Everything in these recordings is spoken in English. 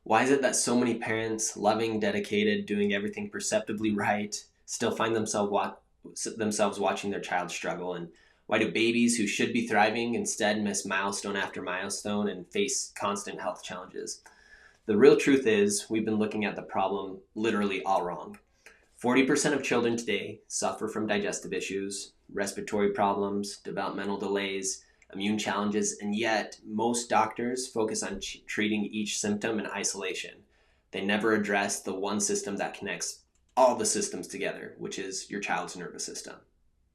Why is it that so many parents, loving, dedicated, doing everything perceptibly right, still find themselves watching their child struggle? And why do babies who should be thriving instead miss milestone after milestone and face constant health challenges? The real truth is, we've been looking at the problem literally all wrong. 40% of children today suffer from digestive issues, respiratory problems, developmental delays, immune challenges, and yet most doctors focus on treating each symptom in isolation. They never address the one system that connects all the systems together, which is your child's nervous system.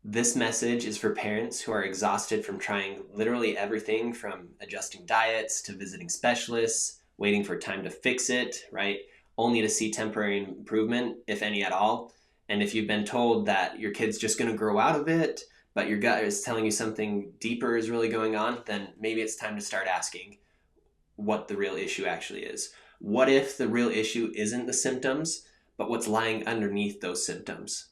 This message is for parents who are exhausted from trying literally everything from adjusting diets to visiting specialists, waiting for time to fix it, right? Only to see temporary improvement, if any at all. And if you've been told that your kid's just going to grow out of it, but your gut is telling you something deeper is really going on, then maybe it's time to start asking what the real issue actually is. What if the real issue isn't the symptoms, but what's lying underneath those symptoms?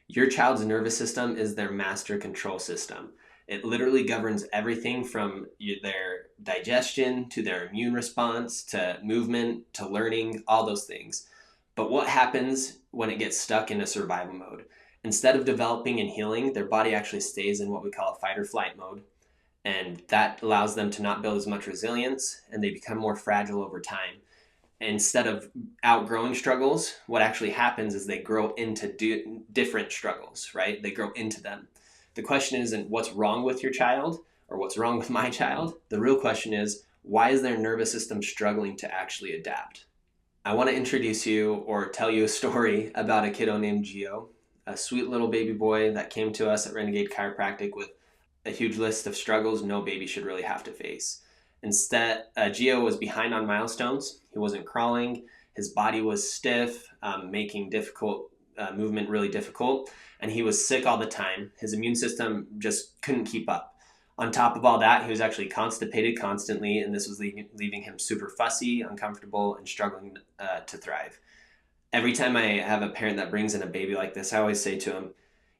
Your child's nervous system is their master control system. It literally governs everything from their digestion to their immune response to movement to learning, all those things. But what happens when it gets stuck in a survival mode? Instead of developing and healing, their body actually stays in what we call a fight or flight mode. And that allows them to not build as much resilience, and they become more fragile over time. Instead of outgrowing struggles, what actually happens is they grow into different struggles, right? They grow into them. The question isn't what's wrong with your child or what's wrong with my child. The real question is, why is their nervous system struggling to actually adapt? I want to introduce you or tell you a story about a kiddo named Gio, a sweet little baby boy that came to us at Renegade Chiropractic with a huge list of struggles no baby should really have to face. Instead, Gio was behind on milestones. He wasn't crawling. His body was stiff, making difficult movement really difficult. And he was sick all the time. His immune system just couldn't keep up. On top of all that, he was actually constipated constantly, and this was leaving him super fussy, uncomfortable, and struggling to thrive. Every time I have a parent that brings in a baby like this, I always say to him,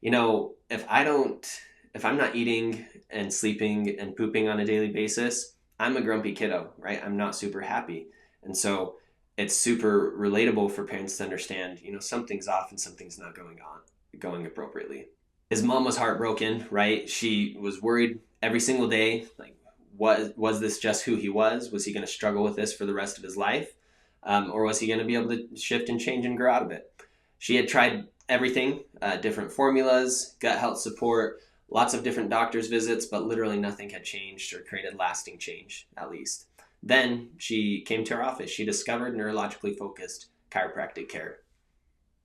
you know, if I'm not eating and sleeping and pooping on a daily basis, I'm a grumpy kiddo, right? I'm not super happy. And so it's super relatable for parents to understand, you know, something's off and something's not going appropriately. His mom was heartbroken, right? She was worried every single day, like, was this just who he was? Was he going to struggle with this for the rest of his life? Or was he going to be able to shift and change and grow out of it? She had tried everything, different formulas, gut health support, lots of different doctor's visits, but literally nothing had changed or created lasting change, at least. Then she came to our office. She discovered neurologically focused chiropractic care.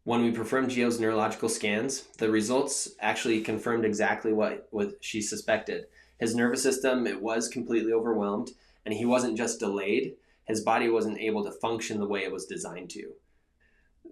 When we performed Gio's neurological scans, the results actually confirmed exactly what she suspected. His nervous system, it was completely overwhelmed, and he wasn't just delayed. His body wasn't able to function the way it was designed to.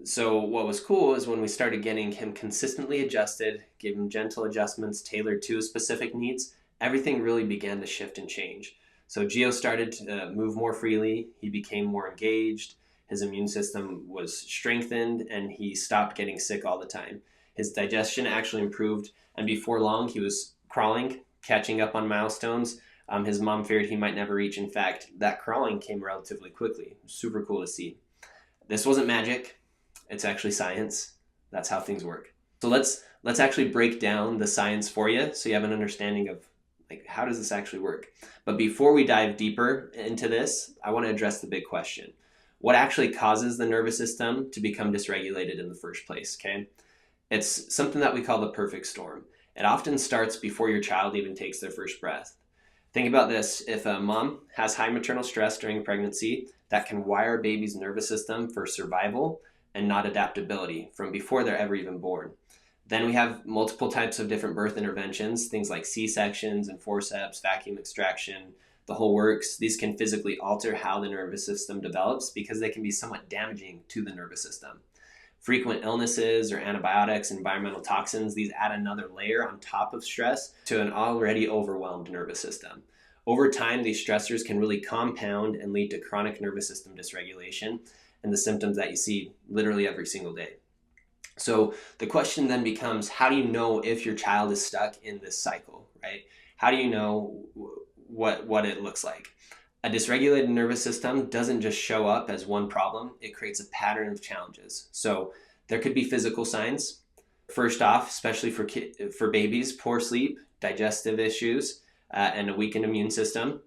So what was cool is when we started getting him consistently adjusted, gave him gentle adjustments tailored to his specific needs, everything really began to shift and change. So Gio started to move more freely. He became more engaged. His immune system was strengthened, and he stopped getting sick all the time. His digestion actually improved, and before long, he was crawling, catching up on milestones. His mom feared he might never reach. In fact, that crawling came relatively quickly. Super cool to see. This wasn't magic. It's actually science. That's how things work. So let's actually break down the science for you so you have an understanding of, like, how does this actually work? But before we dive deeper into this, I want to address the big question. What actually causes the nervous system to become dysregulated in the first place, okay? It's something that we call the perfect storm. It often starts before your child even takes their first breath. Think about this. If a mom has high maternal stress during pregnancy, that can wire a baby's nervous system for survival and not adaptability from before they're ever even born. Then we have multiple types of different birth interventions, things like C-sections and forceps, vacuum extraction, the whole works. These can physically alter how the nervous system develops because they can be somewhat damaging to the nervous system. Frequent illnesses or antibiotics, environmental toxins, these add another layer on top of stress to an already overwhelmed nervous system. Over time, these stressors can really compound and lead to chronic nervous system dysregulation and the symptoms that you see literally every single day. So the question then becomes, how do you know if your child is stuck in this cycle, right? How do you know what it looks like? A dysregulated nervous system doesn't just show up as one problem, it creates a pattern of challenges. So there could be physical signs. First off, especially for babies, poor sleep, digestive issues, and a weakened immune system.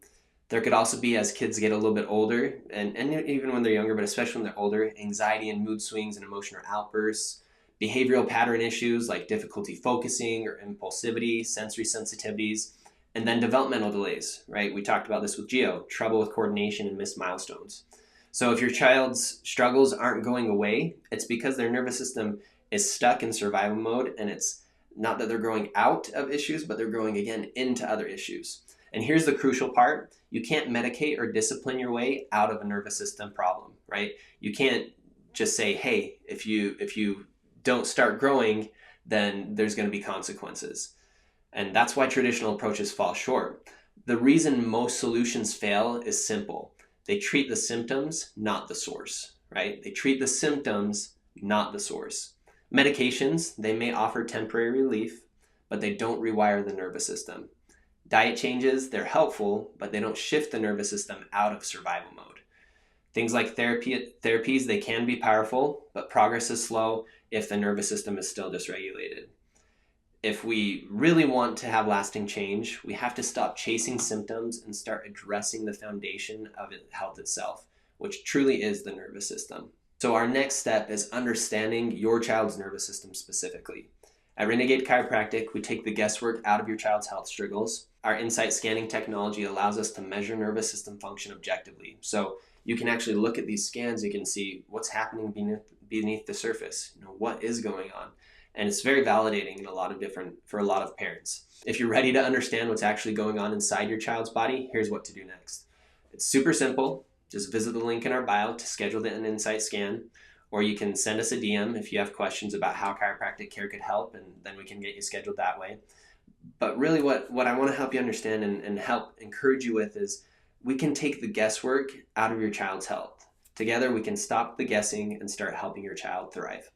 There could also be, as kids get a little bit older, and even when they're younger, but especially when they're older, anxiety and mood swings and emotional outbursts, behavioral pattern issues like difficulty focusing or impulsivity, sensory sensitivities, and then developmental delays, right? We talked about this with Geo, trouble with coordination and missed milestones. So if your child's struggles aren't going away, it's because their nervous system is stuck in survival mode, and it's not that they're growing out of issues, but they're growing again into other issues. And here's the crucial part. You can't medicate or discipline your way out of a nervous system problem, right? You can't just say, hey, if you don't start growing, then there's going to be consequences. And that's why traditional approaches fall short. The reason most solutions fail is simple. They treat the symptoms, not the source, right? They treat the symptoms, not the source. Medications, they may offer temporary relief, but they don't rewire the nervous system. Diet changes, they're helpful, but they don't shift the nervous system out of survival mode. Things like therapies, they can be powerful, but progress is slow if the nervous system is still dysregulated. If we really want to have lasting change, we have to stop chasing symptoms and start addressing the foundation of health itself, which truly is the nervous system. So our next step is understanding your child's nervous system specifically. At Renegade Chiropractic, we take the guesswork out of your child's health struggles. Our insight scanning technology allows us to measure nervous system function objectively. So you can actually look at these scans, you can see what's happening beneath the surface, what is going on. And it's very validating for a lot of parents. If you're ready to understand what's actually going on inside your child's body, here's what to do next. It's super simple. Just visit the link in our bio to schedule an insight scan, or you can send us a DM if you have questions about how chiropractic care could help, and then we can get you scheduled that way. But really what I want to help you understand and help encourage you with is we can take the guesswork out of your child's health. Together we can stop the guessing and start helping your child thrive.